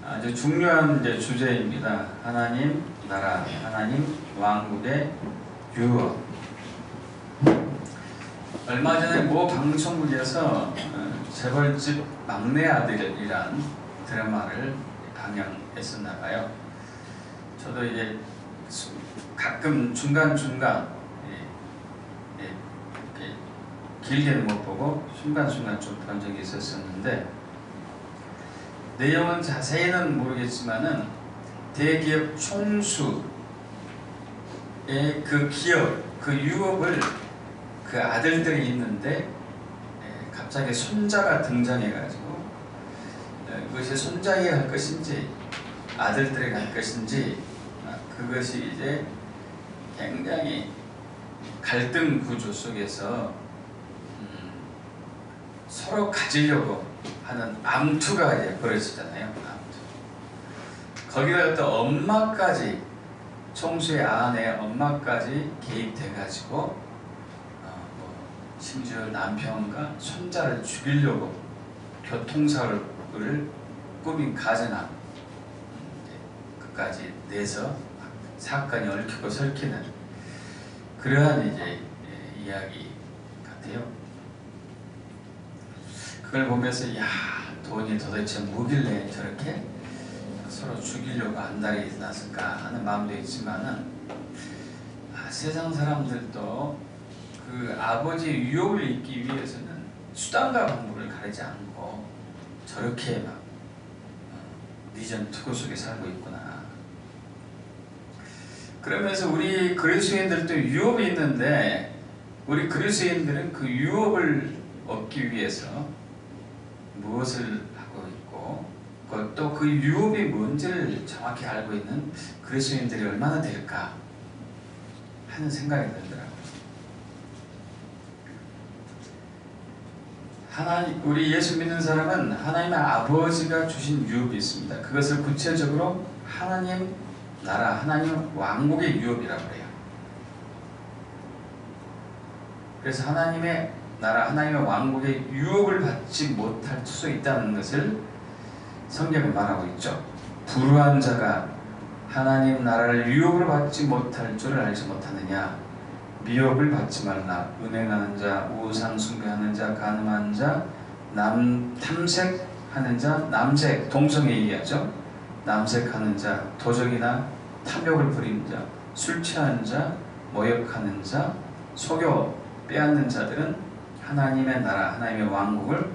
아주 중요한 이제 주제입니다. 하나님 나라, 하나님 왕국의 유업. 얼마 전에 모 방송국에서 재벌집 막내 아들이란 드라마를 방영했었나봐요. 저도 이제 가끔 중간중간 길게는 못 보고 순간순간 좀 본 적이 있었는데, 내용은 자세히는 모르겠지만은 대기업 총수의 그 기업, 그 유업을 그 아들들이 있는데 갑자기 손자가 등장해가지고 그것이 손자에게 갈 것인지 아들들에게 갈 것인지, 그것이 이제 굉장히 갈등 구조 속에서 서로 가지려고 하는 암투가 이제 벌어지잖아요. 암투. 거기다가 또 엄마까지, 총수의 아내 엄마까지 개입돼가지고 심지어 남편과 손자를 죽이려고 교통사고를 꾸민 가정한 끝까지 내서 사건이 얽히고 설키는 그러한 이제 이야기 같아요. 그걸 보면서 야, 돈이 도대체 뭐길래 저렇게 서로 죽이려고 안달이 났을까 하는 마음도 있지만은, 세상 사람들도 그 아버지의 유혹을 잊기 위해서는 수단과 방법을 가리지 않고 저렇게 막 미전 투구 속에 살고 있구나. 그러면서 우리 그리스도인들도 유업이 있는데, 우리 그리스도인들은 그 유업을 얻기 위해서 무엇을 하고 있고, 또 그 유업이 뭔지를 정확히 알고 있는 그리스도인들이 얼마나 될까 하는 생각이 들더라고요. 우리 예수 믿는 사람은 하나님의 아버지가 주신 유업이 있습니다. 그것을 구체적으로 하나님 나라, 하나님 왕국의 유업이라고 해요. 그래서 하나님의 나라, 하나님의 왕국의 유업을 받지 못할 수 있다는 것을 성경은 말하고 있죠. 불우한 자가 하나님 나라를 유업을 받지 못할 줄을 알지 못하느냐. 미업을 받지 말라. 은행하는 자, 우상 숭배하는 자, 간음하는 자, 탐색하는 자, 남색, 동성애 얘기하죠. 남색하는 자, 도적이나 탐욕을 부리는 자, 술 취하는 자, 모욕하는 자, 속여 빼앗는 자들은 하나님의 나라, 하나님의 왕국을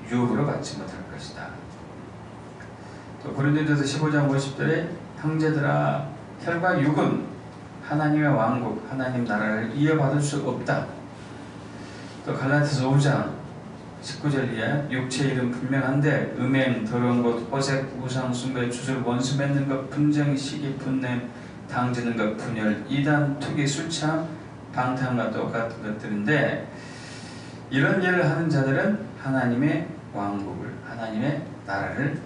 유업으로 받지 못할 것이다. 또 고린도전서 15장 50절에 형제들아, 혈과 육은 하나님의 왕국, 하나님 나라를 이어받을 수 없다. 또 갈라디아서 5장 19절 이하에 육체의 일은 분명한데 음행, 더러운 것, 호색, 우상, 숭배, 주술, 원수 맺는 것, 분쟁, 시기, 분냄, 당지는 것, 분열, 이단, 투기, 술취함, 방탕과 똑같은 것들인데, 이런 일을 하는 자들은 하나님의 왕국을, 하나님의 나라를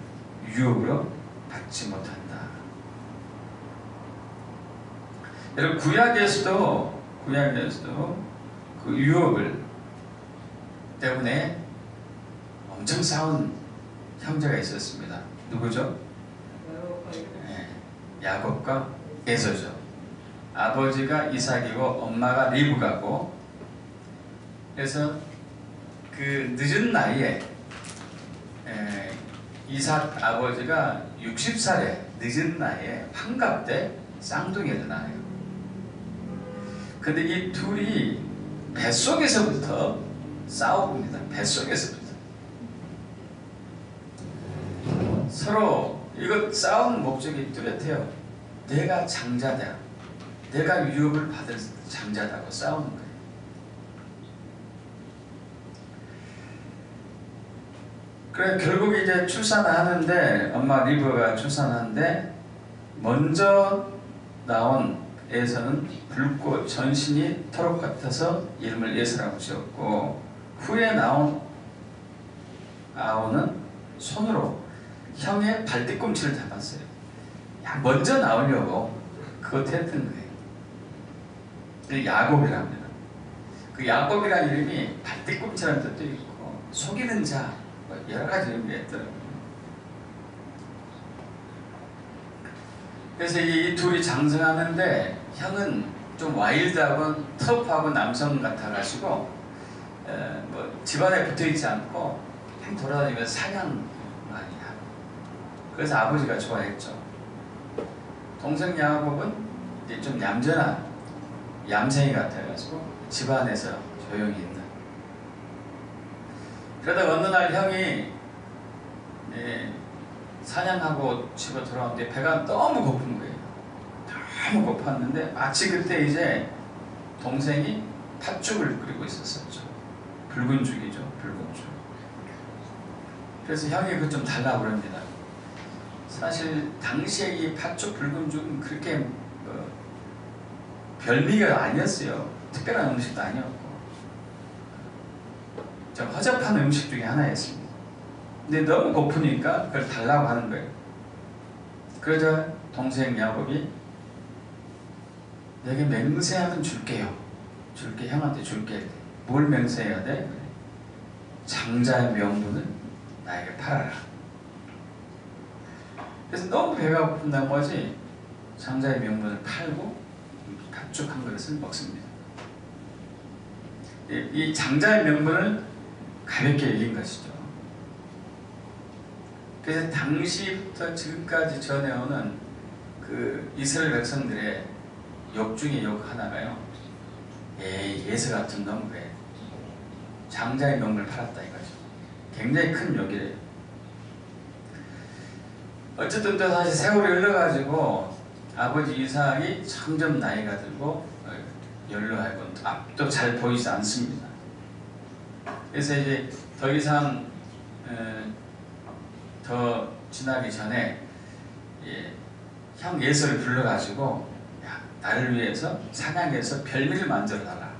유업으로 받지 못한다. 여러분, 구약에서도 그 유업을 때문에 엄청 싸운 형제가 있었습니다. 누구죠? 야곱과 에서죠. 아버지가 이삭이고 엄마가 리브가고, 그래서 그 늦은 나이에 이삭 아버지가 60살에 늦은 나이에 환갑 때 쌍둥이를 낳아요. 근데 이 둘이 뱃속에서부터 싸웁니다. 뱃속에서부터 서로 이거 싸우는 목적이 뚜렷해요. 내가 장자다, 내가 유업을 받을 장자다고 싸우는 거예요. 그래 결국 이제 출산하는데, 엄마 리브가 출산하는데 먼저 나온 에서는 붉고 전신이 토록 같아서 이름을 에서라고 지었고, 후에 나온 아오는 손으로 형의 발뒤꿈치를 잡았어요. 먼저 나오려고 그것 했던 거예요. 야곱이랍니다. 그 야곱이라는 이름이 발뒤꿈치라는 뜻도 있고 속이는 자, 여러 가지 의미가 있더라고요. 그래서 이 둘이 장성하는데 형은 좀 와일드하고 터프하고 남성 같아가지고 뭐 집안에 붙어있지 않고 그냥 돌아다니면서 사냥 많이 하고, 그래서 아버지가 좋아했죠. 동생 야곱은 이제 좀 얌전한 얌생이 같아가지고 집안에서 조용히 있는. 그러다 어느 날 형이 사냥하고 집에 돌아오는데 배가 너무 고픈 거예요. 너무 고팠는데 마치 그때 이제 동생이 팥죽을 끓이고 있었었죠. 붉은 죽이죠. 붉은 죽. 그래서 형이 그거 좀 달라고 그럽니다. 사실 당시에 이 팥죽 붉은 죽은 그렇게 별미가 아니었어요. 특별한 음식도 아니었고 좀 허접한 음식 중에 하나였습니다. 근데 너무 고프니까 그걸 달라고 하는 거예요. 그러자 동생 야곱이 내게 맹세하면 줄게요. 줄게, 형한테 줄게. 뭘 맹세해야 돼? 장자의 명분을 나에게 팔아라. 그래서 너무 배가 고픈 나머지 장자의 명분을 팔고 팥죽 한 그릇을 먹습니다. 이 장자의 명분을 가볍게 여긴 것이죠. 그래서 당시부터 지금까지 전해오는 그 이스라엘 백성들의 욕 중에 욕 하나가요. 예서 같은 놈 왜 장자의 명분을 팔았다 이거죠. 굉장히 큰 욕이래요. 어쨌든 또 다시 세월이 흘러가지고 아버지 이삭이 점점 나이가 들고 연로하고 앞도 잘 보이지 않습니다. 그래서 이제 더 이상 더 지나기 전에 형 예서를 불러가지고 야, 나를 위해서 사냥해서 별미를 만들어달라.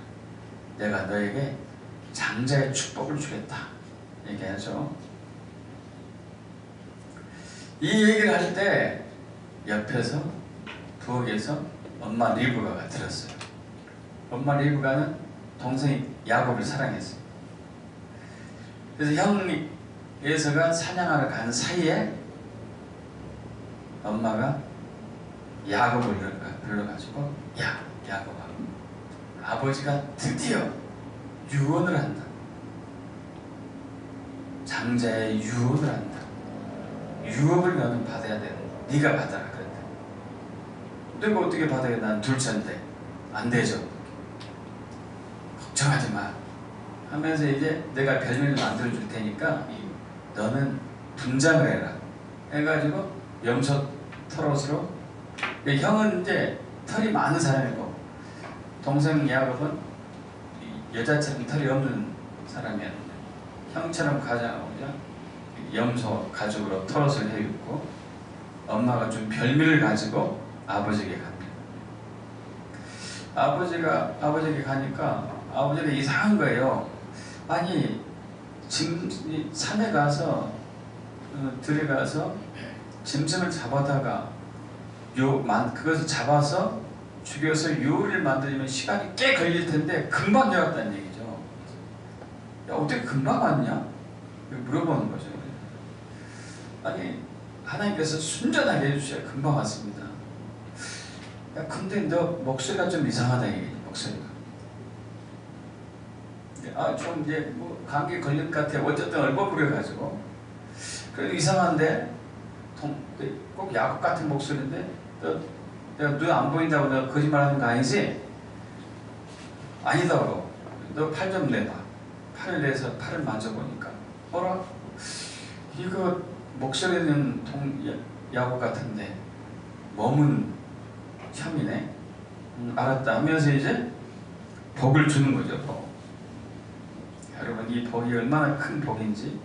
내가 너에게 장자의 축복을 주겠다. 얘기하죠. 이 얘기를 할 때 옆에서 부엌에서 엄마 리브가가 들었어요. 엄마 리브가는 동생 야곱을 사랑했어요. 그래서 형 예서가 사냥하러 간 사이에 엄마가 야곱을 불러가지고 야 야곱아, 아버지가 드디어 유언을 한다. 장자의 유언을 한다. 유업을 너는 받아야 되는. 네가 받아라 그랬다. 내가 어떻게 받아야, 난 둘째인데. 안 되죠. 걱정하지 마 하면서 이제 내가 별명을 만들어 줄 테니까 너는 분장을 해라 해가지고 염소 털옷으로. 형은 이제 털이 많은 사람이고 동생 야곱은 여자처럼 털이 없는 사람이었는데 형처럼 가장하고자 염소 가죽으로 털옷을 해입고 엄마가 좀 별미를 가지고 아버지에게 갑니다. 아버지에게 가니까 아버지가 이상한 거예요. 아니 산에 가서 들어가서 짐승을 잡아다가 그것을 잡아서 죽여서 요리를 만들면 시간이 꽤 걸릴 텐데 금방 되었다는 얘기죠. 야, 어떻게 금방 왔냐? 물어보는 거죠. 아니 하나님께서 순전하게 해주셔야 금방 왔습니다. 야, 근데 너 목소리가 좀 이상하다 이게 목소리가. 좀 이제 뭐 감기 걸린 것 같아. 어쨌든 얼버무려가지고. 그래도 이상한데 꼭 야곱 같은 목소리인데 내가 눈 안 보인다고 내가 거짓말하는 거 아니지? 아니다고. 너 팔 좀 내봐. 팔을 내서 팔을 만져보니까 어라? 이거 목소리는 야곱 같은데 몸은 혐이네. 알았다 하면서 이제 복을 주는 거죠. 복. 여러분 이 복이 얼마나 큰 복인지.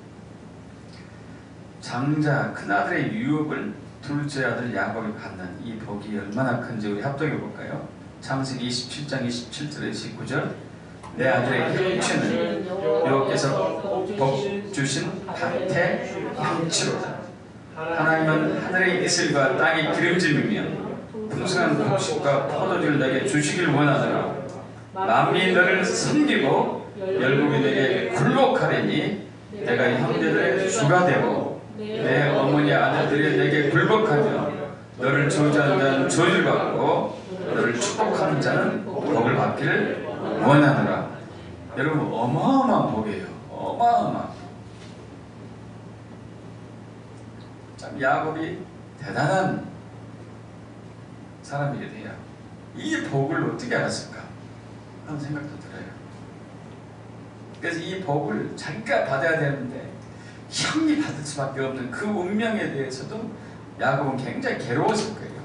장자 큰아들의 유업을 둘째 아들 야곱이 받는 이 복이 얼마나 큰지 우리 합독해 볼까요? 창세기 27장 27절에 19절. 내 아들의 형체는 여호와께서 복 주신 방태 형체로다. 하나님은 하늘의 이슬과 땅의 기름짐이며 풍성한 곡식과 포도주를 내게 주시길 원하더라. 만민이 너를 섬기고 열국이 내게 굴복하리니 내가 형제들의 주가 되고 내 어머니 아들들이 내게 굴복하며 너를 저주하는 자는 저주를 받고 너를 축복하는 자는 복을 받기를 원하노라. 여러분 어마어마한 복이에요. 어마어마한. 참 야곱이 대단한 사람이게 돼요. 이 복을 어떻게 알았을까 하는 생각도 들어요. 그래서 이 복을 자기가 받아야 되는데 형이 받을 수밖에 없는 그 운명에 대해서도 야곱은 굉장히 괴로웠을 거예요.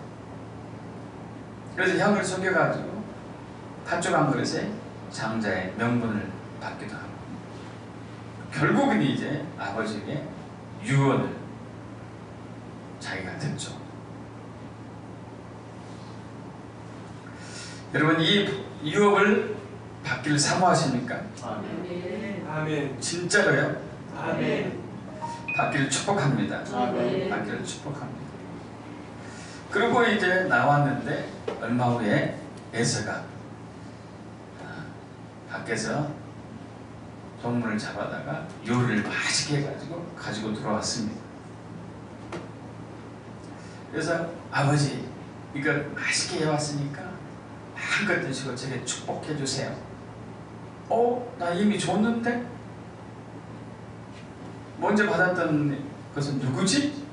그래서 형을 속여가지고 팥죽 한 그릇에 장자의 명분을 받기도 하고, 결국은 이제 아버지에게 유언을 자기가 듣죠. 여러분 이 유업을 받기를 사모하십니까? 아멘. 아멘. 진짜로요? 아멘. 받기를 축복합니다. 아멘. 받기를 축복합니다. 그리고 이제 나왔는데 얼마 후에 에서가 밖에서 동물을 잡아다가 요리를 맛있게 해가지고 가지고 들어왔습니다. 그래서 아버지 이거 맛있게 해왔으니까 마음껏 드시고 제게 축복해 주세요. 나 이미 줬는데? 먼저 받았던 것은 누구지?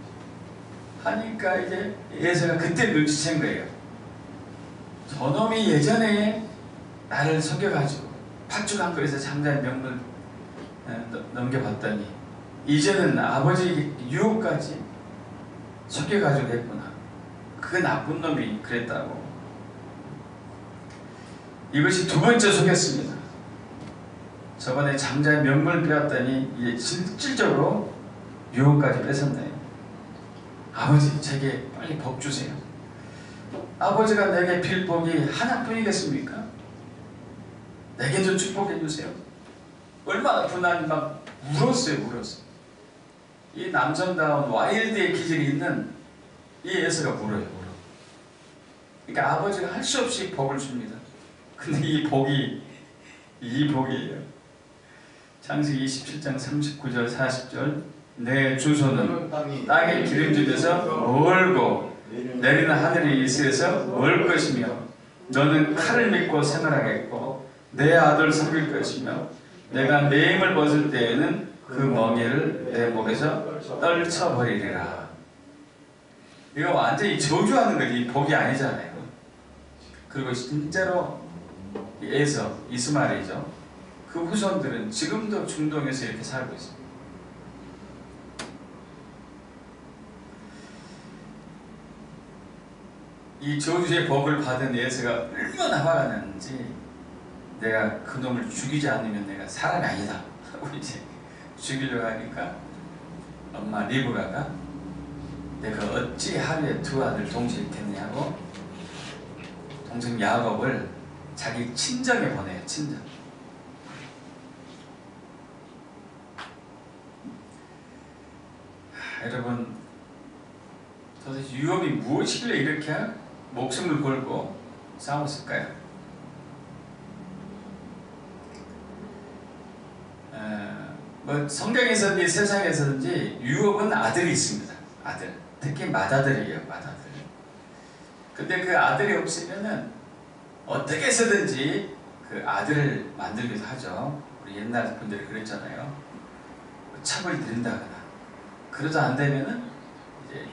하니까 이제 에서가 그때 눈치챈 거예요. 저놈이 예전에 나를 속여가지고 팥죽 한 그릇에 장자의 명분을 넘겨봤더니 이제는 아버지 유혹까지 속여가지고 했구나. 그 나쁜 놈이 그랬다고. 이것이 두 번째 속였습니다. 저번에 장자의 명분을 빼앗더니 이제 실질적으로 유혹까지 뺏었네요. 아버지 제게 빨리 복 주세요. 아버지가 내게 빌 복이 하나뿐이겠습니까? 내게 좀 축복해 주세요. 얼마나 분하니 막 울었어요. 이 남성다운 와일드의 기질이 있는 이 에서가 울어요. 그러니까 아버지가 할 수 없이 복을 줍니다. 근데 이 복이에요. 창세기 27장 39절 40절 내 주소는 땅의 기름집에서 멀고 내리는 하늘의 이슬에서 멀 것이며 너는 칼을 믿고 생활하겠고 내 아들 섬길 것이며 내가 내 힘을 벗을 때에는 그 멍에를 내 목에서 떨쳐버리리라. 이거 완전히 저주하는 거지 복이 아니잖아요. 그리고 진짜로 에서 이스마엘이죠. 그 후손들은 지금도 중동에서 이렇게 살고 있습니다. 이 저주의 복을 받은 에서가 얼마나 화가 났는지 내가 그놈을 죽이지 않으면 내가 사람이 아니다 하고 이제 죽이려고 하니까 엄마 리브가가 내가 어찌 하루에 두 아들 동시에 있겠냐고 동생 야곱을 자기 친정에 보내요. 친정. 여러분 도대체 유업이 무엇이길래 이렇게 목숨을 걸고 싸웠을까요? 뭐 성경에서든지 세상에서든지 유업은 아들이 있습니다. 아들. 특히 맏아들이에요. 맏아들. 근데 그 아들이 없으면은 어떻게 해서든지 그 아들을 만들기도 하죠. 우리 옛날 분들이 그랬잖아요. 첩을 들인다거나 그러다 안 되면은 이제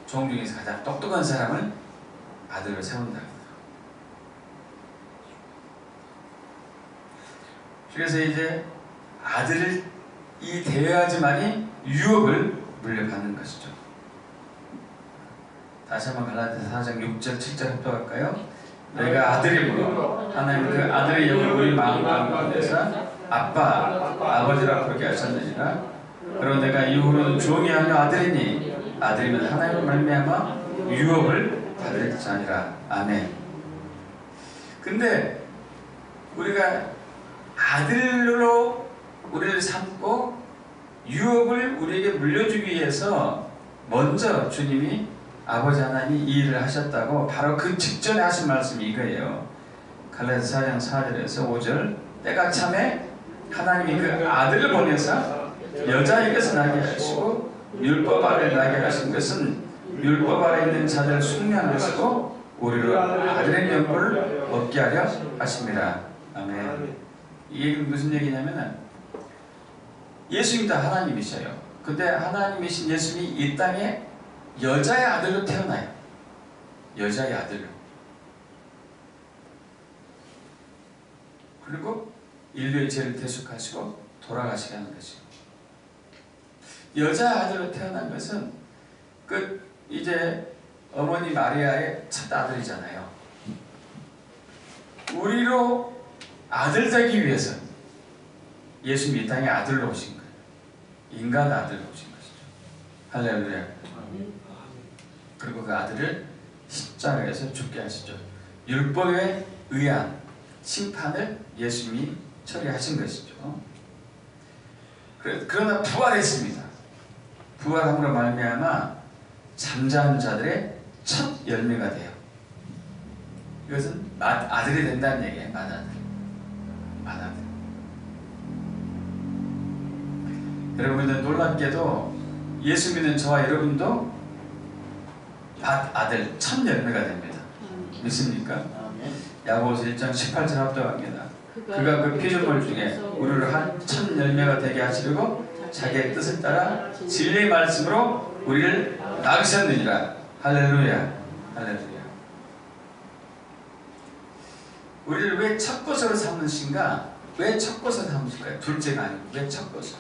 종 중에서 가장 똑똑한 사람을 아들로 세운다거나. 그래서 이제 아들을 대여하지만이 유업을 물려받는 것이죠. 다시 한번 갈라디아서 4장 6절 7절 합독할까요? 내가 아들이므로 하나님 그 아들의 영을 우리 마음 가운데서 아빠, 아버지라 부르게 하셨느니라. 그러나 내가 이후로는 종이 아니라 아들이니 아들이면 하나님을 말미암아 유업을 받을 자니라. 아멘. 근데 우리가 아들로 우리를 삼고 유업을 우리에게 물려주기 위해서 먼저 주님이 아버지 하나님이 이 일을 하셨다고 바로 그 직전에 하신 말씀이 이거예요. 갈라디아서 4장 4절에서 5절 때가 참에 하나님이 그 아들을 보내서 여자에게서 나게 하시고 율법 아래 나게 하신 것은 율법 아래 있는 자들을 숙명하시고 우리로 아들의 명분을 얻게 하려 하십니다. 아멘. 이 얘기는 무슨 얘기냐면은 예수님도 하나님이셔요. 근데 하나님이신 예수님이 이 땅에 여자의 아들로 태어나요. 여자의 아들로. 그리고 인류의 죄를 대속하시고 돌아가시게 하는 거죠. 여자 아들로 태어난 것은 이제 어머니 마리아의 첫 아들이잖아요. 우리로 아들 되기 위해서 예수님이 이 땅에 아들로 오신 거예요. 인간 아들로 오신 것이죠. 할렐루야. 그리고 그 아들을 십자가에서 죽게 하시죠. 율법에 의한 심판을 예수님이 처리하신 것이죠. 그러나 부활했습니다. 부활함으로 말미암아 잠자는 자들의 첫 열매가 돼요. 이것은 아들이 된다는 얘기예요. 맏아들. 여러분들 놀랍게도 예수 믿는 저와 여러분도 맏아들 첫 열매가 됩니다. 믿습니까? 야고보서 1장 18절 합독합니다. 그가 그 피조물 중에 우리를 한 첫 열매가 되게 하시려고 자기의 뜻을 따라 진리의 말씀으로 우리를 낳으셨느니라. 할렐루야. 할렐루야. 우리를 왜 첫 것으로 삼으신가? 왜 첫 것으로 삼으실까요? 둘째가 아니고 왜 첫 것으로?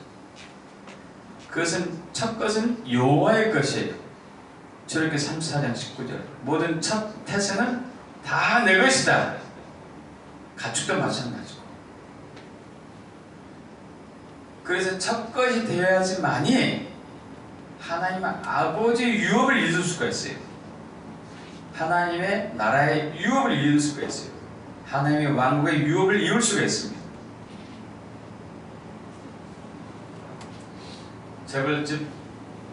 그것은 첫 것은 여호와의 것이에요. 출애굽기 34장 19절 모든 첫 태생은 다 내 것이다. 가축도 마찬가지고. 그래서 첫 것이 되어야지만이 하나님 아버지의 유업을 이룰 수가 있어요. 하나님의 나라의 유업을 이룰 수가 있어요. 하나님의 왕국의 유업을 이룰 수가 있습니다. 재벌집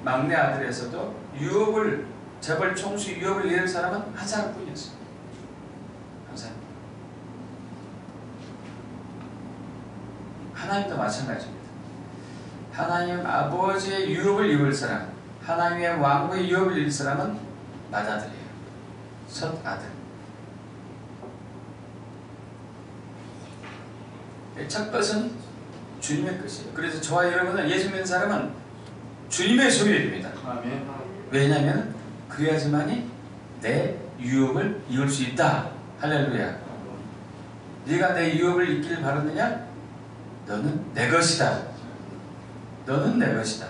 막내 아들에서도 유업을 재벌 총수 유업을 이룰 사람은 한 사람뿐이었어요. 한 사람. 하나님도 마찬가지입니다. 하나님 아버지의 유업을 이룰 사람, 하나님의 왕국의 유업을 이룰 사람은 맏아들이에요. 첫 아들. 첫 것은 주님의 것이에요. 그래서 저와 여러분은 예수 믿는 사람은 주님의 소유입니다. 왜냐하면 그래야지만이 내 유업을 이룰 수 있다. 할렐루야. 네가 내 유업을 잊기를 바라느냐? 너는 내 것이다. 너는 내 것이다.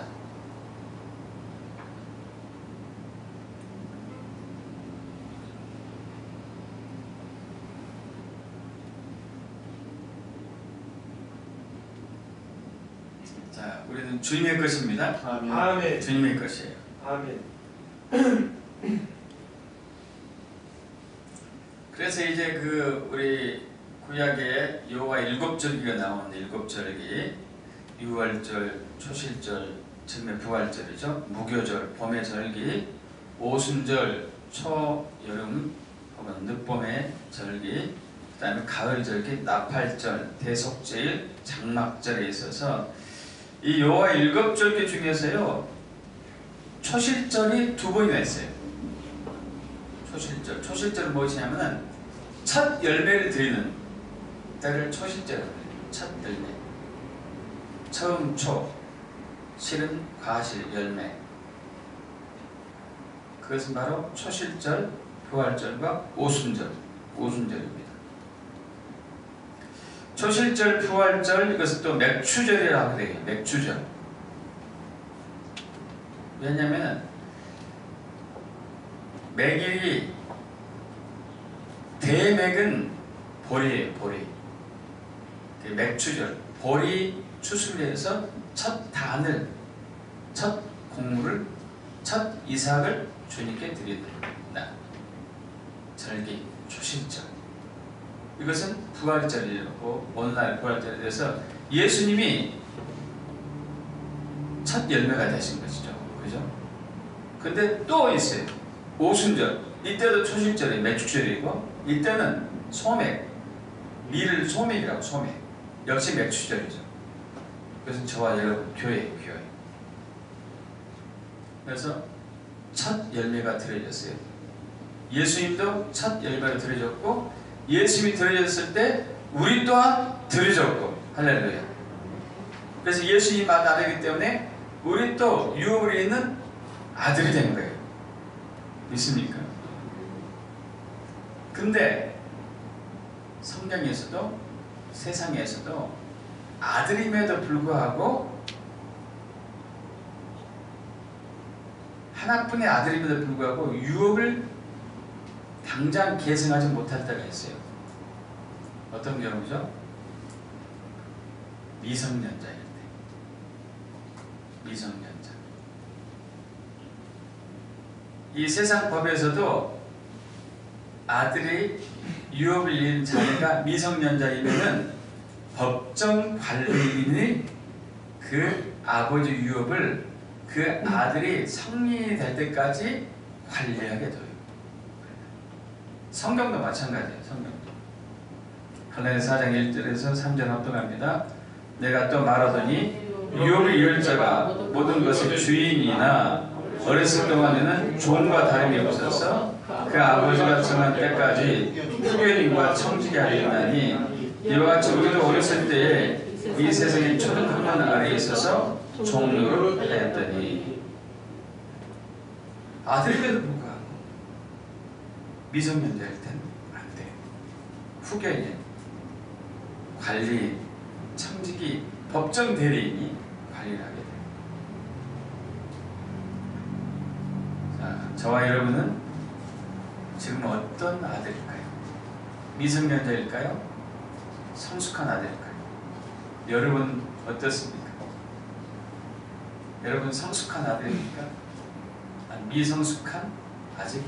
자, 우리는 주님의 것입니다. 아멘. 주님의 것이에요. 아멘. 그래서 이제 우리 구약에 여호와 일곱 절기가 나오는데 일곱 절기 유월절, 초실절, 즈음에 부활절이죠. 무교절, 봄의 절기, 오순절, 초여름 혹은 늦봄의 절기, 그 다음에 가을 절기, 나팔절, 대속제일, 장막절에 있어서 이 여호와 일곱 절기 중에서요 초실절이 두 번이나 있어요. 초실절은 무엇이냐면은 첫 열매를 드리는 때를 초실절이라고 해요. 첫 열매. 처음 초, 실은 과실, 열매. 그것은 바로 초실절, 부활절과 오순절입니다. 초실절, 부활절, 이것은 또 맥추절이라고 해요. 맥추절. 왜냐하면 맥이 대맥은 보리예요. 보리. 맥추절. 보리 추수해서 첫 단을, 첫 곡물을, 첫 이삭을 주님께 드리는 절기, 초실절. 이것은 부활절이고 오늘날 부활절에 대해서 예수님이 첫 열매가 되신 것이죠. 그죠? 근데 또 있어요. 오순절. 이때도 초실절이 맥추절이고 이때는 소맥. 밀을 소맥이라고 소맥. 역시 맥추절이죠. 그래서 저와 여러분 교회. 그래서 첫 열매가 드려졌어요. 예수님도 첫 열매가 드려졌고 예수님이 드려졌을 때 우리 또한 드려졌고 할렐루야. 그래서 예수님 아들이기 때문에 우리 또 유업을 있는 아들이 된 거예요. 믿습니까? 근데 성경에서도 세상에서도 아들임에도 불구하고 하나뿐의 아들임에도 불구하고 유업을 당장 계승하지 못할 때가 있어요. 어떤 경우죠? 미성년자일 때. 미성년자. 이 세상 법에서도 아들이 유업을 잃은 자녀가 미성년자이면은 법정 관리인이 그 아버지 유업을 그 아들이 성인이 될 때까지 관리하게 돼요. 성경도 마찬가지예요. 성경도. 갈라디아서 4장 1절에서 3절 합동합니다. 내가 또 말하더니 유업을 잃을 자가 모든 것의 주인이나 어렸을 동안에는 종과 다름이 없어서 그 아버지가 정한 때까지 후견인과 청지기 하였나니 이와 같이 우리도 어렸을 때에 이 세상의 초등 학문 아래에 있어서 종로를 하였더니 아들임에도 불구하고 미성년자일 땐 안 돼. 후견인, 관리인, 청지기, 법정 대리인이 관리를 하게 돼요. 자, 저와 여러분은 지금 어떤 아들일까요? 미성년자일까요? 성숙한 아들일까요? 여러분 어떻습니까? 여러분 성숙한 아들입니까? 미성숙한 아직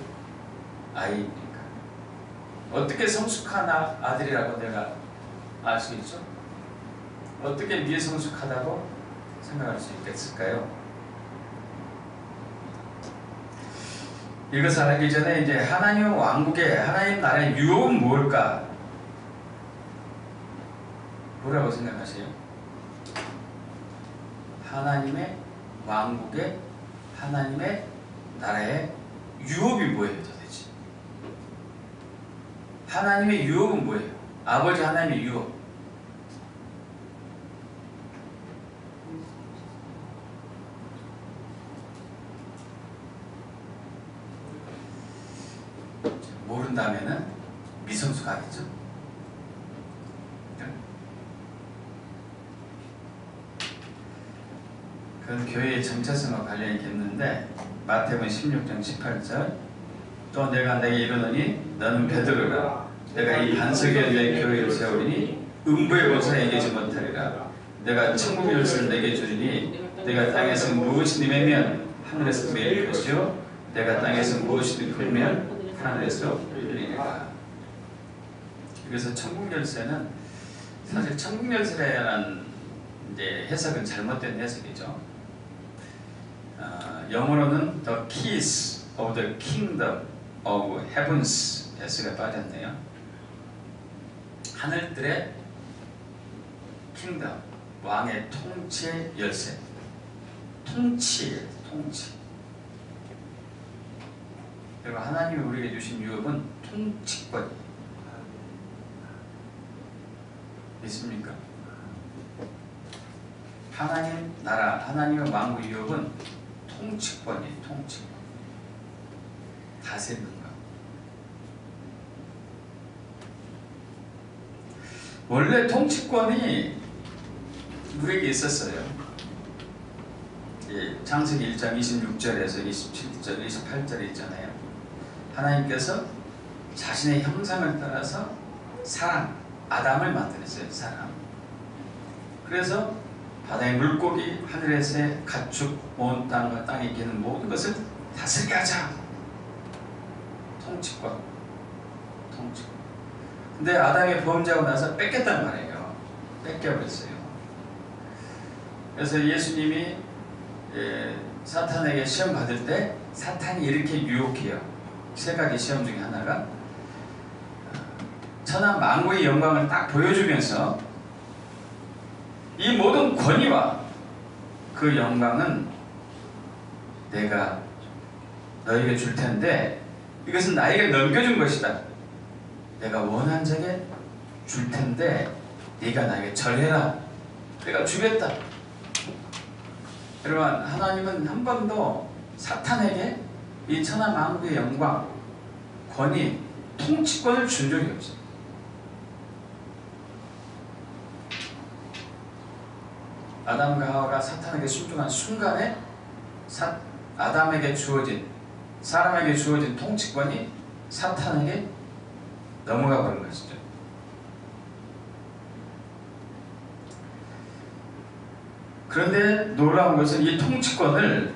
아이입니까? 어떻게 성숙한 아들이라고 내가 알 수 있죠? 어떻게 미성숙하다고 생각할 수 있겠을까요? 이것을 알기 전에 이제 하나님 왕국의 하나님 나라의 유업은 뭘까? 뭐라고 생각하세요? 하나님의 왕국의 하나님의 나라의 유업이 뭐예요 도대체? 하나님의 유업은 뭐예요? 아버지 하나님의 유업. 모른다면은 미성숙하겠죠? 그건 교회의 정체성과 관련이 있겠는데 마태복음 16장 18절 또 내가 내게 이르노니 너는 베드로라 내가 이 반석 위에 내 교회를 세우리니 음부의 권세가 이기지 못하리라 내가 천국 열쇠를 내게 주리니 내가 땅에서 무엇이 내면 하늘에서 매일 것이요 내가 땅에서 무엇이 풀면 하늘에서 풀리리라. 그래서 천국 열쇠는 사실 천국 열쇠라는 이제 해석은 잘못된 해석이죠. 영어로는 The Keys of the Kingdom of Heavens S가 빠졌네요. 하늘들의 킹덤, 왕의 통치의 열쇠. 통치예요, 통치. 그리고 하나님이 우리에게 주신 유업은 통치권이에요. 믿습니까? 하나님 나라, 하나님의 왕국 유업은 통치권이에요. 통치권. 다스리는 것. 원래 통치권이 우리에게 있었어요. 창세기 1장 26절에서 27절, 28절에 있잖아요. 하나님께서 자신의 형상을 따라서 사람, 아담을 만들었어요. 사람. 그래서 바다의 물고기, 하늘에서의 가축, 온 땅과 땅에 있는 모든 것을 다스리게 하자. 통치권. 통치권. 근데 아담이 범죄하고 나서 뺏겼단 말이에요. 뺏겨버렸어요. 그래서 예수님이 사탄에게 시험 받을 때 사탄이 이렇게 유혹해요. 세 가지 시험 중에 하나가 천하 만국의 영광을 딱 보여주면서 이 모든 권위와 그 영광은 내가 너에게 줄 텐데 이것은 나에게 넘겨준 것이다. 내가 원한 자에게 줄 텐데 네가 나에게 절해라. 내가 주겠다. 여러분, 하나님은 한 번도 사탄에게 이 천하 만국의 영광, 권위, 통치권을 준 적이 없어요. 아담과 하와가 사탄에게 순종한 순간에 아담에게 주어진, 사람에게 주어진 통치권이 사탄에게 넘어가 버린 것이죠. 그런데 놀라운 것은 이 통치권을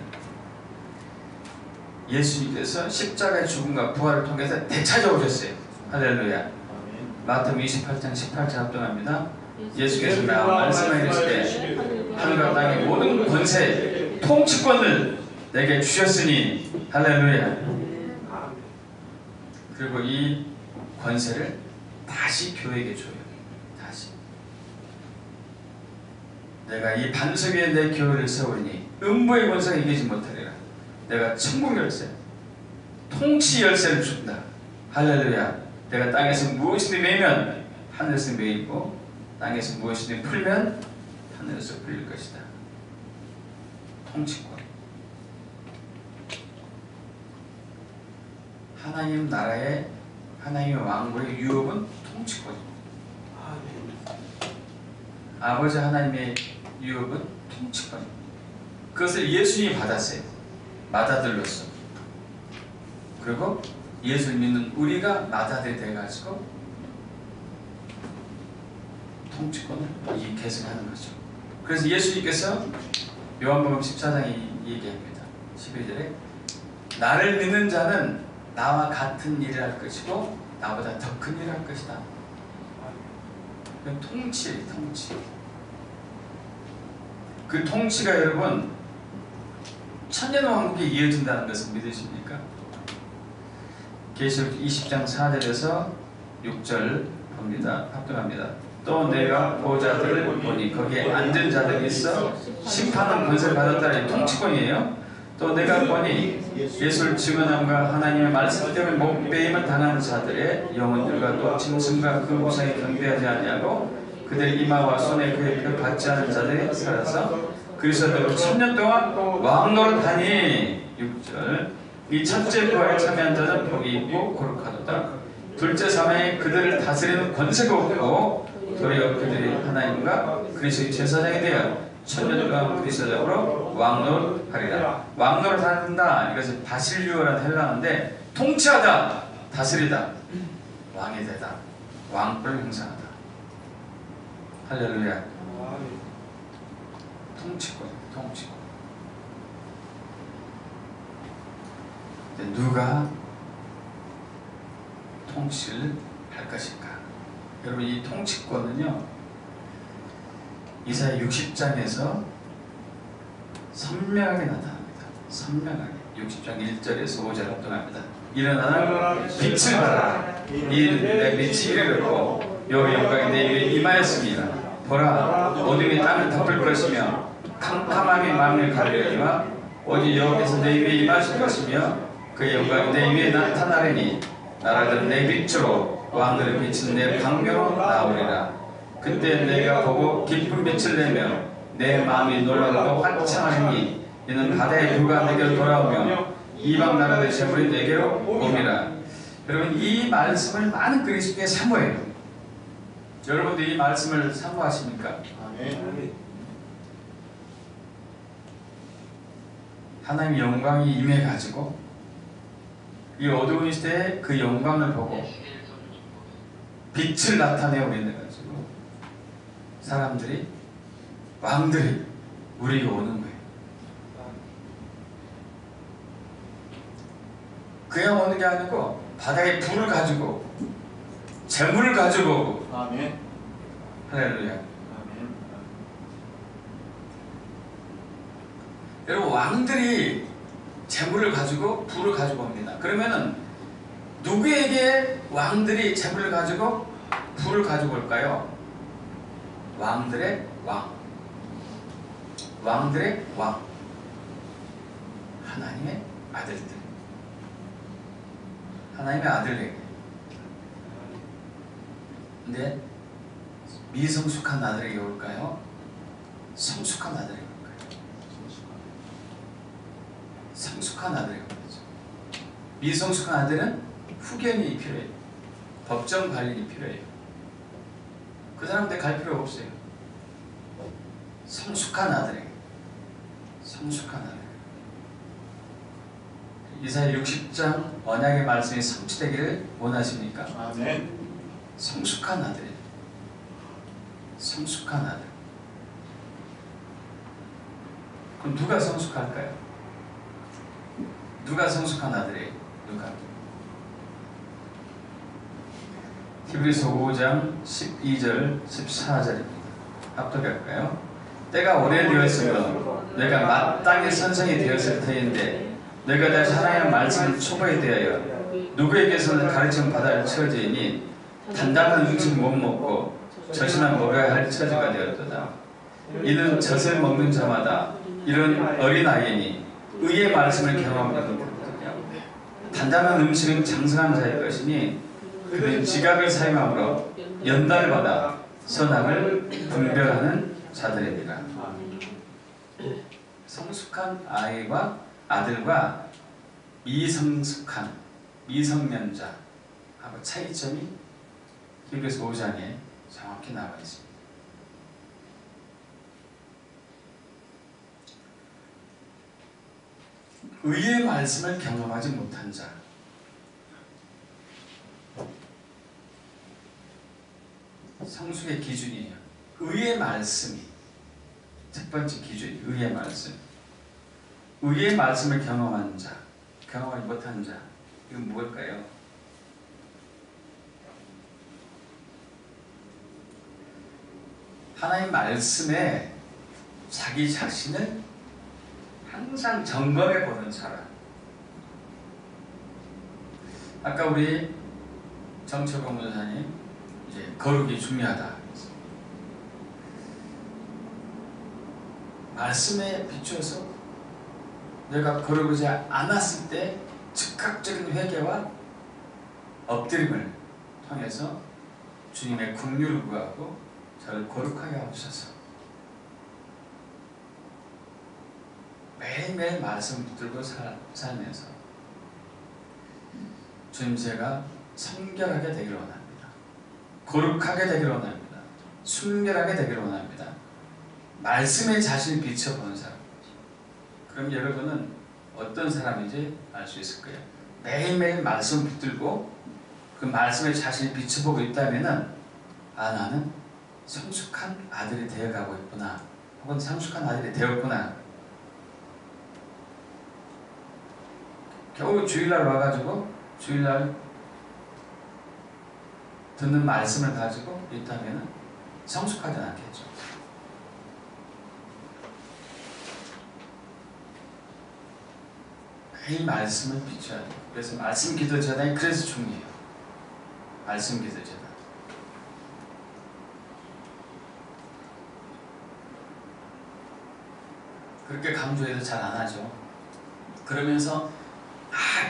예수님께서 십자가의 죽음과 부활을 통해서 되찾아오셨어요. 할렐루야. 마태복음 28장 18절 합동합니다. 예수께서 말씀하여 이르시되 하늘과 땅의 모든 권세, 통치권을 내게 주셨으니 할렐루야. 그리고 이 권세를 다시 교회에게 줘요. 다시. 내가 이 반석 위에 내 교회를 세우니 음부의 권세가 이기지 못하리라. 내가 천국 열쇠, 통치 열쇠를 준다. 할렐루야. 내가 땅에서 무엇이든 매면 하늘에서 매이고 땅에서 무엇이든 풀면 하늘에서 풀릴 것이다. 통치권. 하나님 나라의, 하나님의 왕국의 유업은 통치권입니다. 아버지 하나님의 유업은 통치권입니다. 그것을 예수님이 받았어요. 맏아들로서. 그리고 예수를 믿는 우리가 맏아들이 돼가지고 통치권을 계승하는 거죠. 그래서 예수님께서 요한복음 14장에 얘기합니다. 12절에 나를 믿는 자는 나와 같은 일을 할 것이고 나보다 더 큰 일을 할 것이다. 그건 통치. 그 통치가 여러분 천년왕국에 이어진다는 것을 믿으십니까? 계시록 20장 4절에서 6절 봅니다. 합동합니다. 또 내가 보좌들을 보니 거기에 앉은 자들이 있어 심판은 권세를 받았다는 통치권이에요. 또 내가 보니 예수를 증언함과 하나님의 말씀 때문에 목배임을 당하는 자들의 영혼들과 또 짐승과 그 우상에 경배하지 아니하고 그들의 이마와 손에 그의 표 받지 않은 자들이 살아서 그리스도로 1000년 동안 왕노릇하니. 6절 이 첫째 부활에 참여한 자는 복이 있고 거룩하도다. 둘째 사망에 그들을 다스리는 권세가 없고 도리어 그들이 하나님과 그리스도의 제사장이 되어 1000년 동안 그리스도적으로 왕노릇하리라. 왕노릇한다. 이것은 바실류어라는 헬라어인데 통치하다, 다스리다, 왕이 되다, 왕권을 행사하다. 할렐루야. 통치권. 누가 통치를 할 것인가? 여러분, 이 통치권은요, 이사야 60장에서 선명하게 나타납니다. 선명하게. 60장 1절에서 5절 합동합니다. 일어나라, 빛을 발하라. 내 빛이 이르렀고 여호와의 영광이 내 위에 임하였습니다. 보라, 어둠이 땅을 덮을 것이며 캄캄함이 마음을 가리리라. 오직 여호와께서 내 위에 임하실 것이며 그의 영광이 내 위에 나타나리니 나라들은 내 빛으로 왕들의 빛은 내 광명으로 나오리라. 그때 내가 보고 깊은 빛을 내며 내 마음이 놀라고 환창하리니 이는 바다의 누가 내게로 돌아오며 이방 나라의 재물이 내게로 옵니다. 여러분, 이 말씀을 많은 그리스도인이 사모해요. 여러분도 이 말씀을 사모하십니까? 아멘. 하나님의 영광이 임해가지고 이 어두운 시대에 그 영광을 보고 빛을 나타내어 내가지고 사람들이, 왕들이 우리에게 오는 거예요. 그냥 오는 게 아니고 바다에 불을 가지고 재물을 가지고 오고. 아멘. 할렐루야. 아멘. 여러분, 왕들이 재물을 가지고 불을 가지고 옵니다. 그러면은 누구에게 왕들이 재물을 가지고 불을 가지고 올까요? 왕들의 왕. 왕들의 왕. 하나님의 아들들. 하나님의 아들에게. 근데 미성숙한 아들에게 올까요? 성숙한 아들에게 올까요? 성숙한 아들에게 오죠. 미성숙한 아들은 후견이 필요해요. 법정 관리이 필요해요. 그 사람한테 갈 필요 없어요. 성숙한 아들에게. 성숙한 아들. 이사야 60장 언약의 말씀이 성취되기를 원하십니까? 아멘. 성숙한 아들이에요. 성숙한 아들. 그럼 누가 성숙할까요? 누가 성숙한 아들이에요? 누가? 히브리서 5장 12절 14절입니다. 합독할까요? 때가 오래되었으므로 내가 마땅히 선생이 되었을 터인데 너희가 다시 하나님의 말씀을 초보에 대하여 누구에게서는 가르침 받아야 할 처지이니 단단한 음식 못 먹고 젖이나 먹어야 할 처지가 되었도다. 이는 젖을 먹는 자마다 이런 어린아이니 의의 말씀을 경험하지 못하거든요. 단단한 음식은 장성한 자의 것이니 그는 지각을 사용함으로 연단을 받아 선악을 분별하는 자들입니다. 성숙한 아이와 아들과 미성숙한 미성년자하고 차이점이 히브리서 5장에 정확히 나와 있습니다. 의의 말씀을 경험하지 못한 자, 성숙의 기준이에요. 의의 말씀이 첫 번째 기준이 의의 말씀. 의의 말씀을 경험한 자, 경험하지 못한 자, 이건 무엇일까요? 하나님 말씀에 자기 자신을 항상 점검해 보는 사람. 아까 우리 정철봉 목사님 이제 거룩이 중요하다. 말씀에 비추어서 내가 거룩하지 않았을 때 즉각적인 회개와 엎드림을 통해서 주님의 긍휼을 구하고 저를 거룩하게 하옵소서. 매일매일 말씀 붙들고 살면서 주님 제가 성결하게 되기를 원합니다. 거룩하게 되기를 원합니다. 순결하게 되기를 원합니다. 말씀에 자신을 비춰보는 사람. 그럼 여러분은 어떤 사람인지 알 수 있을 거예요. 매일매일 말씀 붙들고 그 말씀에 자신을 비춰보고 있다면 나는 성숙한 아들이 되어가고 있구나. 혹은 성숙한 아들이 되었구나. 겨우 주일날 와가지고 주일날 듣는 말씀을 가지고 있다면 성숙하지 않겠죠. 이 말씀을 비춰야 돼요. 그래서 말씀 기도 제단이 그래서 중요해요. 말씀 기도 제단. 그렇게 강조해도 잘 안 하죠. 그러면서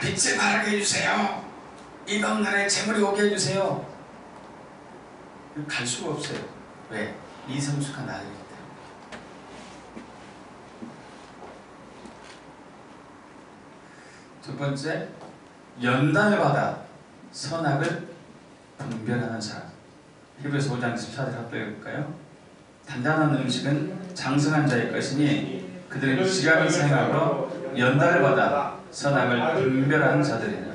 빛을 발하게 해주세요. 이방 나라에 재물이 오게 해주세요. 갈 수가 없어요. 왜? 미성숙한 아들이기 때문에. 두 번째, 연단을 받아 선악을 분별하는 사람. 히브리서 5장 14절 합독해볼까요? 단단한 음식은 장성한 자의 것이니 그들은 지각을 사용하므로 연단을 받아 선악을 분별하는 자들이라.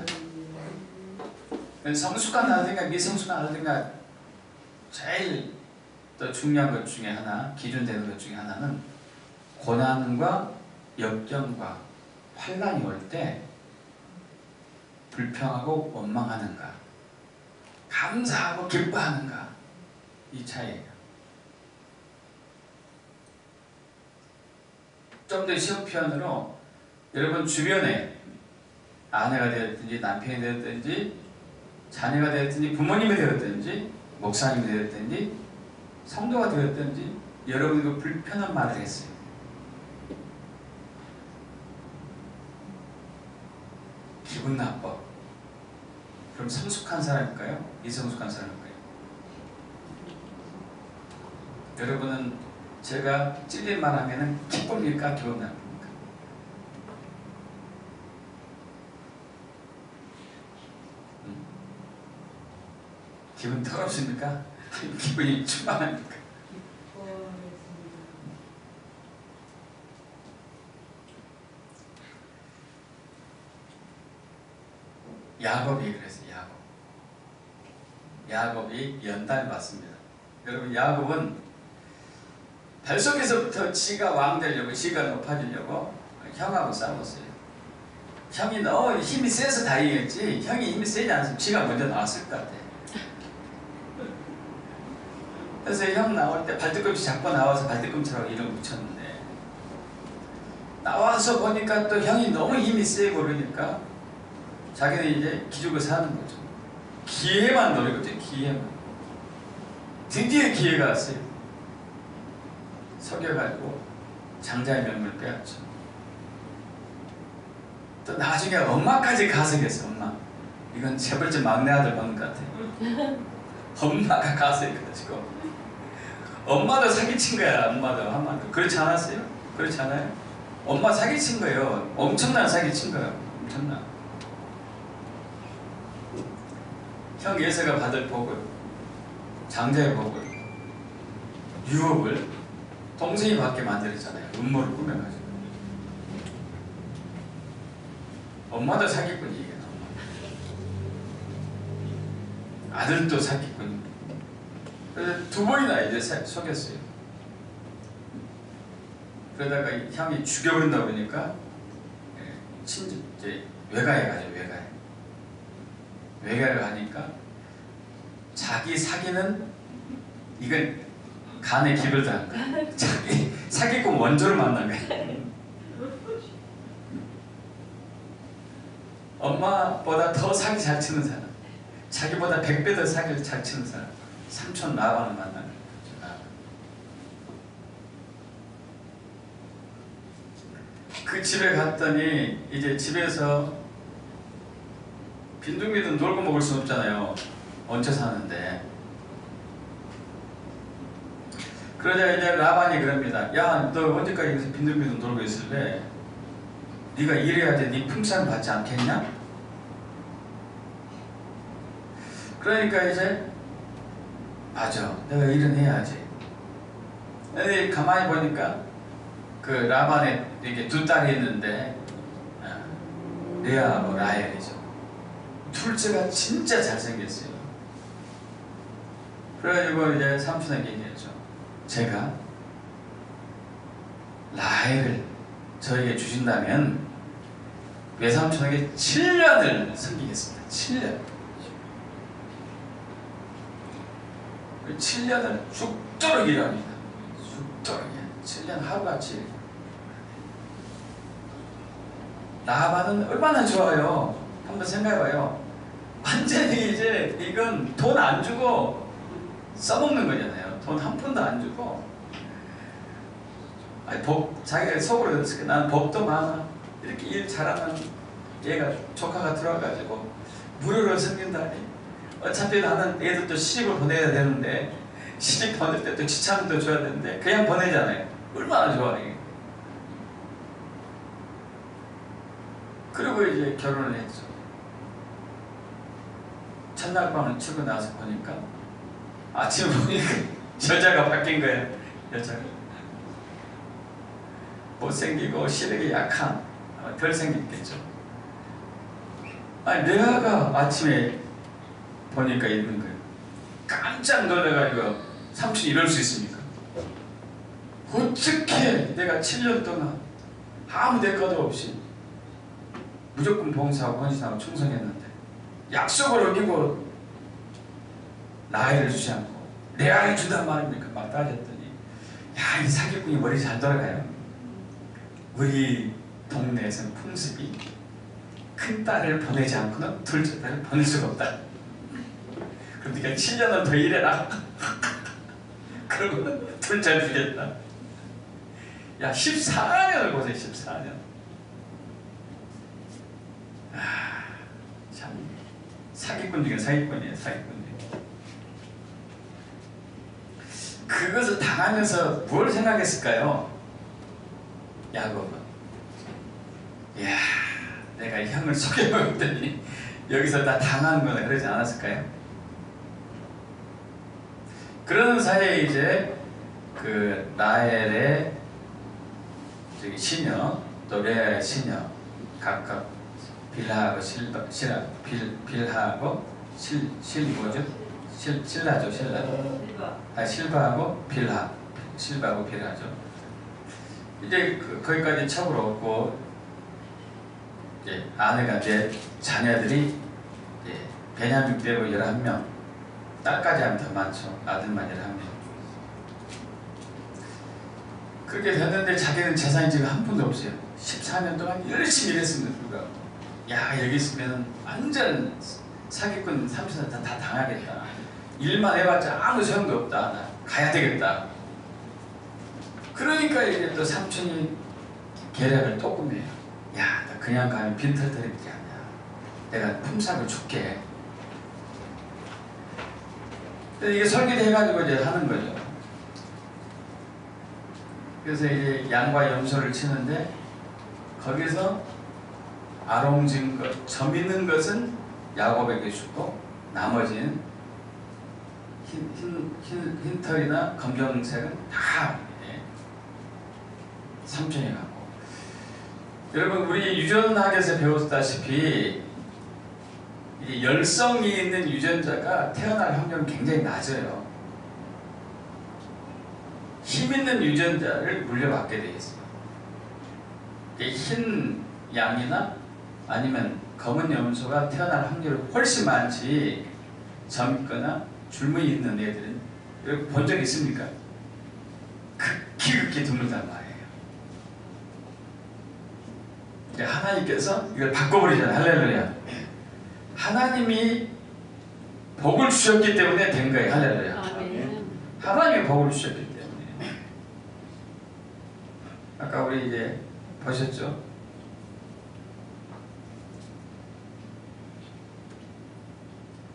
성숙한 아들인가 미성숙한 아들인가 제일 또 중요한 것 중에 하나, 기준되는 것 중에 하나는 고난과 역경과 환난이 올 때 불평하고 원망하는가, 감사하고 기뻐하는가, 이 차이예요. 좀 더 쉬운 표현으로 여러분 주변에 아내가 되었든지 남편이 되었든지 자녀가 되었든지 부모님이 되었든지 목사님이 되었든지 성도가 되었든지 여러분이 그 불편한 말을 했어요. 기분 나빠. 그럼 성숙한 사람일까요? 미성숙한 사람일까요? 여러분은 제가 찔릴만 하면은 기쁩니까? 기분 나쁩니까? 기분 더럽습니까? 기분이 충만합니까? 야곱이 그랬어요. 야곱이 연단을 받습니다. 여러분, 야곱은 뱃속에서부터 지가 왕 되려고, 지가 높아지려고 형하고 싸웠어요. 형이 너무 힘이 세서 다행이었지, 형이 힘이 세지 않았으면 지가 먼저 나왔을 것 같아. 그래서 형 나올 때 발뒤꿈치 잡고 나와서 발뒤꿈치라고 이름 붙였는데, 나와서 보니까 또 형이 너무 힘이 세고 그러니까 자기는 이제 기죽어 사는 거죠. 기회만 노리거든요. 기회만. 드디어 기회가 왔어요. 속여가지고 장자의 명분을 빼앗죠. 또 나중에 엄마까지 가석했어. 엄마. 이건 세 번째 막내 아들 보는 것 같아요. 엄마가 가석해가지고 엄마도 사기친 거야. 엄마도 한마디로. 그렇지 않았어요? 그렇지 않아요? 엄마 사기친 거예요. 엄청난 사기친 거예요. 엄청난. 형 예서가 받을 복을, 장자의 복을, 유업을 동생이 받게 만들었잖아요. 음모를 꾸며가지고. 엄마도 사기꾼이 이게 아들도 사기꾼이. 그래서 두 번이나 이제 속였어요. 그러다가 형이 죽여버린다 보니까 이제 외가에 가죠. 외가에 가니까 자기 사기는 이건 간에 기를 당한 거야. 자기 사기꾼 원조를 만난 거야. 엄마보다 더 사기 잘 치는 사람, 자기보다 100배 더 사기를 잘 치는 사람, 삼촌 라반을 만나는 거죠. 그 집에 갔더니 이제 집에서 빈둥빈둥 놀고 먹을 수 없잖아요. 얹혀 사는데. 그러자 이제 라반이 그럽니다. 야, 너 언제까지 여기서 빈둥빈둥 놀고 있을래? 네가 일해야 돼. 네 품삯 받지 않겠냐? 그러니까 이제 맞아. 내가 일은 해야지. 근데 가만히 보니까 그 라반에 이게 두 딸이 있는데 레아하고 라헬이죠. 둘째가 진짜 잘생겼어요. 그래가지고 이제 삼촌에게 얘기했죠. 제가 라헬을 저에게 주신다면 외삼촌에게 7년을 섬기겠습니다. 7년. 7년을 죽도록 일합니다. 죽도록 일. 7년 하루같이. 라반은 얼마나 좋아요. 한번 생각해봐요. 완전히 이제 이건 돈 안 주고 써먹는 거잖아요. 돈 한 푼도 안 주고. 아니, 자기가 속으로 나는 복도 많아. 이렇게 일 잘하는 얘가 조카가 들어와가지고 무료로 섬긴다니. 어차피 나는 애들도 시집을 보내야 되는데 시집 보낼 때 또 지참도 줘야 되는데 그냥 보내잖아요. 얼마나 좋아 이게. 그리고 이제 결혼을 했죠. 첫날 밤을 치고 나서 보니까 아침에 보니까 여자가 바뀐 거예요. 여자가 못생기고 시력이 약한, 덜 생겼겠죠. 아니 레아가 아침에 보니까 있는 거예요. 깜짝 놀라가지고 삼촌이 이럴 수 있습니까? 어떻게 내가 7년 동안 아무 대가도 없이 무조건 봉사하고 헌신하고 충성했는데 약속을 어기고 라헬을 주지 않고 레아를 준단 말입니까? 막 따졌더니 야, 이 사기꾼이 머리 잘 돌아가요. 우리 동네에서는 풍습이 큰 딸을 보내지 않고는 둘째 딸을 보낼 수가 없다. 그러니까 7년은 더 일해라. 그러고는 둘째를 주겠다. 야, 14년을 보세요. 14년. 참 사기꾼 중에 사기꾼이에요. 사기꾼. 그것을 당하면서 뭘 생각했을까요? 야곱은 이야, 내가 형을 속여먹었더니 여기서 다 당하는구나 그러지 않았을까요? 그러는 사이에 이제 그 라헬의 저기 시녀 또 레아의 시녀 각각 빌하하고 빌하하고 뭐죠? 실라죠. 실바하고 실바하고 빌하죠. 이제 거기까지 첩을 얻고 이제 아내가 내 자녀들이 베냐민 빼고 11명, 딸까지 하면 더 많죠. 아들만 11명. 그렇게 됐는데 자기는 재산이 지금 한 푼도 없어요. 14년 동안 열심히 일했음에도 불구하고 야, 여기 있으면 완전 사기꾼 삼촌 다 당하겠다. 일만 해봤자 아무 소용도 없다. 나 가야 되겠다. 그러니까 이제 또 삼촌이 계략을 또 꾸며요. 야, 나 그냥 가면 빈털터리지 않냐. 내가 품삯을 줄게. 이게 설계돼가지고 이제 하는 거죠. 그래서 이제 양과 염소를 치는데 거기서 아롱진 것, 점 있는 것은 야곱에게 주고 나머지는 흰 털이나 검정색은 다 삼촌이 갖고. 여러분 우리 유전학에서 배웠다시피 이 열성이 있는 유전자가 태어날 확률은 굉장히 낮아요. 힘 있는 유전자를 물려받게 되어 있어요. 흰 양이나 아니면 검은 염소가 태어날 확률이 훨씬 많지 젊거나 줄무늬 있는 애들은 여러분 본 적 있습니까? 극히 드물단 말이에요. 이제 하나님께서 이걸 바꿔버리잖아요. 할렐루야. 하나님이 복을 주셨기 때문에 된 거예요. 할렐루야. 하나님이 복을 주셨기 때문에. 아까 우리 이제 보셨죠?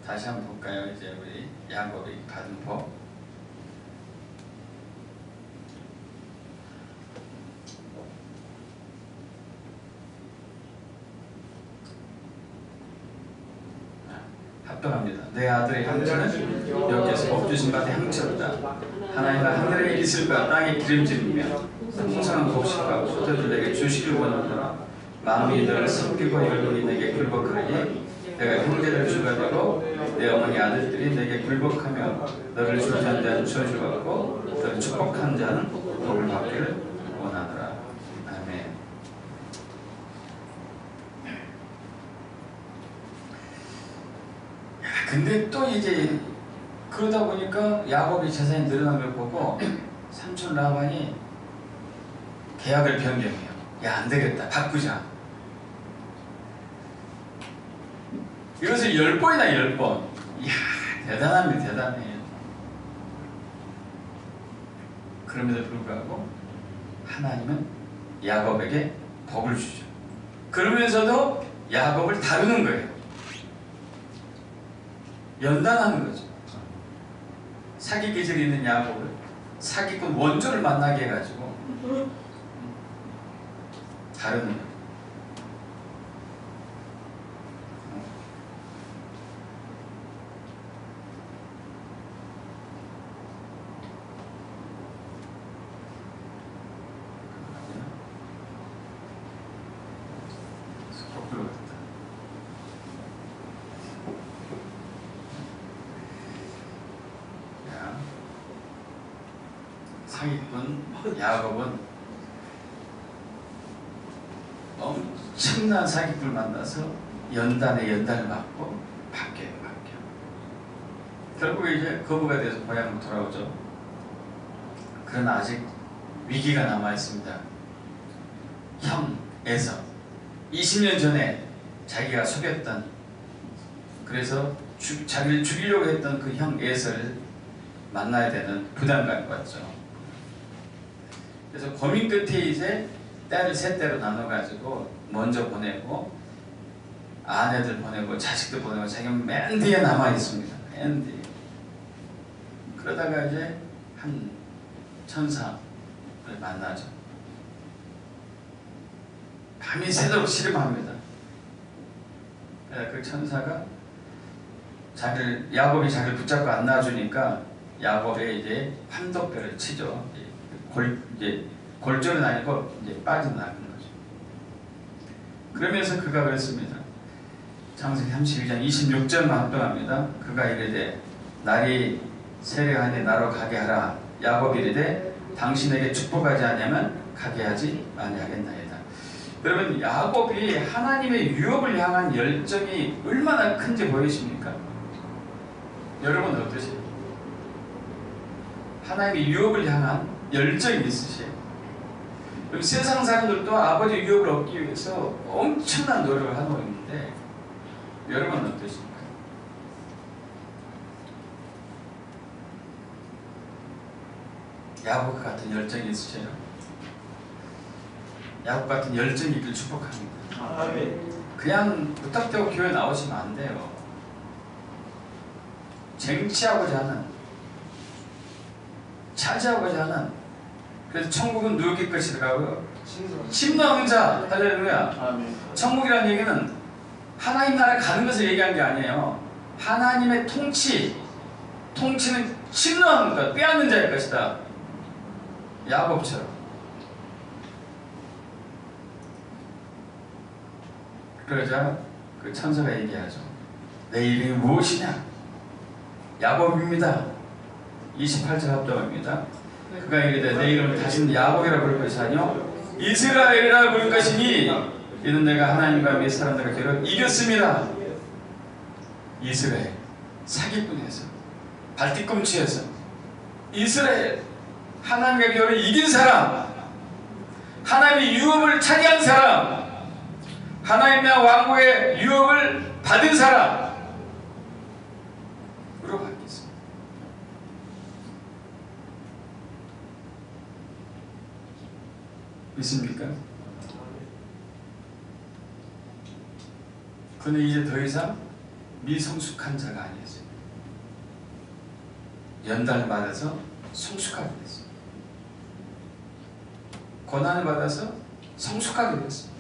다시 한번 볼까요? 이제 우리 야곱이 받은 복. 합동합니다. 내 아들의 형제는 여기에서 복 주신 바 향처로다. 하나님과 하늘의 이슬과 땅의 기름짐이며 풍성한 곡식과 포도주 내게 주시길 원하노라. 마음이 너를 섬기고 열심히 내게 굴복하니 내가 형제를 주가되고 내 어머니 아들들이 내게 굴복하며 너를 주저한 자는 저주 받고 너를 축복한 자는 복을 받기를 원하노라. 아멘. 근데 또 이제 그러다 보니까 야곱이 재산이 늘어난 걸 보고 삼촌 라반이 계약을 변경해요. 야, 안 되겠다. 바꾸자. 이것을 10번이나 10번. 이야, 대단합니다. 대단해요. 그럼에도 불구하고 하나님은 야곱에게 복을 주죠. 그러면서도 야곱을 다루는 거예요. 연단하는 거죠. 사기 기질이 있는 야곱을 사기꾼 원조를 만나게 해가지고 다루는 거예요. 사기꾼 야곱은 엄청난 사기꾼을 만나서 연단에 연단을 받고 바뀌어요. 결국 이제 거부가 돼서 고향으로 돌아오죠. 그러나 아직 위기가 남아 있습니다. 형 에서 20년 전에 자기가 속였던, 그래서 자기를 죽이려고 했던 그 형 에서를 만나야 되는 부담감이 왔죠. 그래서 고민 끝에 이제 딸을 셋 대로 나눠가지고 먼저 보내고 아내들 보내고 자식들 보내고 자기가 맨 뒤에 남아 있습니다. 맨 뒤에. 그러다가 이제 한 천사를 만나죠. 밤이 새도록 씨름합니다. 그 천사가 야곱이 자기를 붙잡고 안 놔주니까 야곱에 이제 환도뼈를 치죠. 이제 골절은 아니고 이제 빠져나가는 거죠. 그러면서 그가 그랬습니다. 창세기 32장 26절만 합동합니다. 그가 이르되 날이 세려하니 나로 가게 하라. 야곱이 이르되 당신에게 축복하지 않으면 가게 하지 아니하겠나이다. 여러분, 야곱이 하나님의 유업을 향한 열정이 얼마나 큰지 보이십니까? 여러분 어떠세요? 하나님의 유업을 향한 열정이 있으세요? 세상 사람들도 아버지 유업을 얻기 위해서 엄청난 노력을 하고 있는데 여러분 어떠십니까? 야곱 같은 열정이 있으세요? 야곱 같은 열정이 있길 축복합니다. 그냥 부탁되고 교회 나오시면 안 돼요. 쟁취하고자 하는, 차지하고자 하는. 그래서 천국은 누구의 것이라고요? 심노하는 자. 할렐루야. 천국이라는 얘기는 하나님 나라에 가는 것을 얘기한 게 아니에요. 하나님의 통치는 심노하는 것, 빼앗는 자일 것이다. 야곱처럼. 그러자 그 천사가 얘기하죠. 내 이름이 무엇이냐? 야곱입니다. 28절 합동입니다. 그가 이르되 내 이름을 다시는 야곱이라 부를 것이 아니요 이스라엘이라 부를 것이니 이는 내가 하나님과 및 사람들과 겨루 이겼습니다. 이스라엘, 사기꾼에서, 발뒤꿈치에서 이스라엘, 하나님과 겨루 이긴 사람, 하나님의 유업을 차지한 사람, 하나님의 왕국의 유업을 받은 사람으로 바뀌었습니다. 믿습니까? 그는 이제 더 이상 미성숙한 자가 아니었습니다. 연단을 받아서 성숙하게 됐습니다. 고난을 받아서 성숙하게 됐습니다.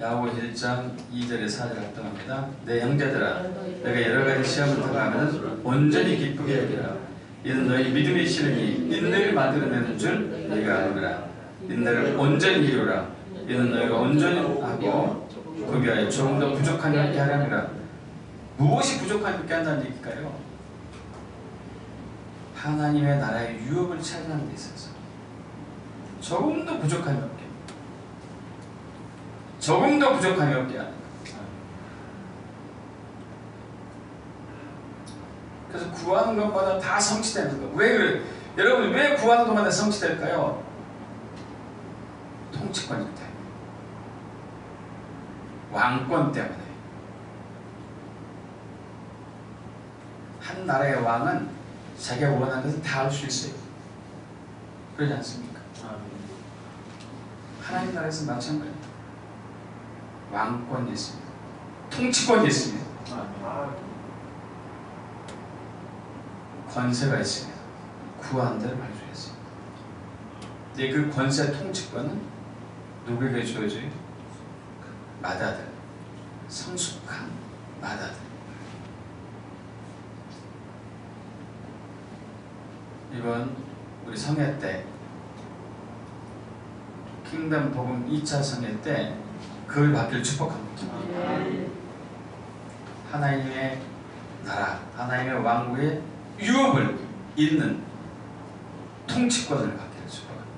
야고보 1장 2절에 4절 합동합니다. 내 형제들아, 내가 여러가지 시험을 당하면 온전히 기쁘게 여기라. 이는 너희 믿음이 실으니 인내를 만들어내는 줄 너희가 아노라. 인내를 온전히 이루라. 이는 너희가 온전히 하고 구비하여 조금 더 부족한 일게 하려니라. 무엇이 부족한 일게 한다는 얘기일까요? 하나님의 나라의 유업을 차지하는 데 있어서 조금 더 부족한 일 없게, 조금 더 부족함이 없게 하는 것. 그래서 구하는 것마다 다 성취되는 것. 왜 그래? 여러분, 왜 구하는 것마다 성취될까요? 통치권 때문에, 왕권 때문에. 한 나라의 왕은 자기가 원하는 것을 다 할 수 있어요. 그러지 않습니까? 하나님 나라에서 마찬가지입니다. 왕권이 있습니다. 통치권이 있습니다. 권세가 있습니다. 구하는 대로 할 수 있습니다. 근데 그 권세 통치권은 누구에게 주어져요? 마다들, 성숙한 마다들. 이번 우리 성회 때, 킹덤 복음 2차 성회 때 그걸 받기를 축복합니다. 하나님의 나라, 하나님의 왕국의 유업을 잇는 통치권을 받기를 축복합니다.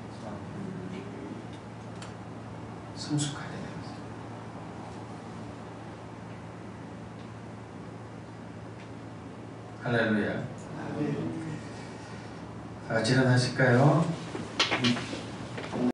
성숙하게 됩니다. 할렐루야. 다 같이 일어나실까요?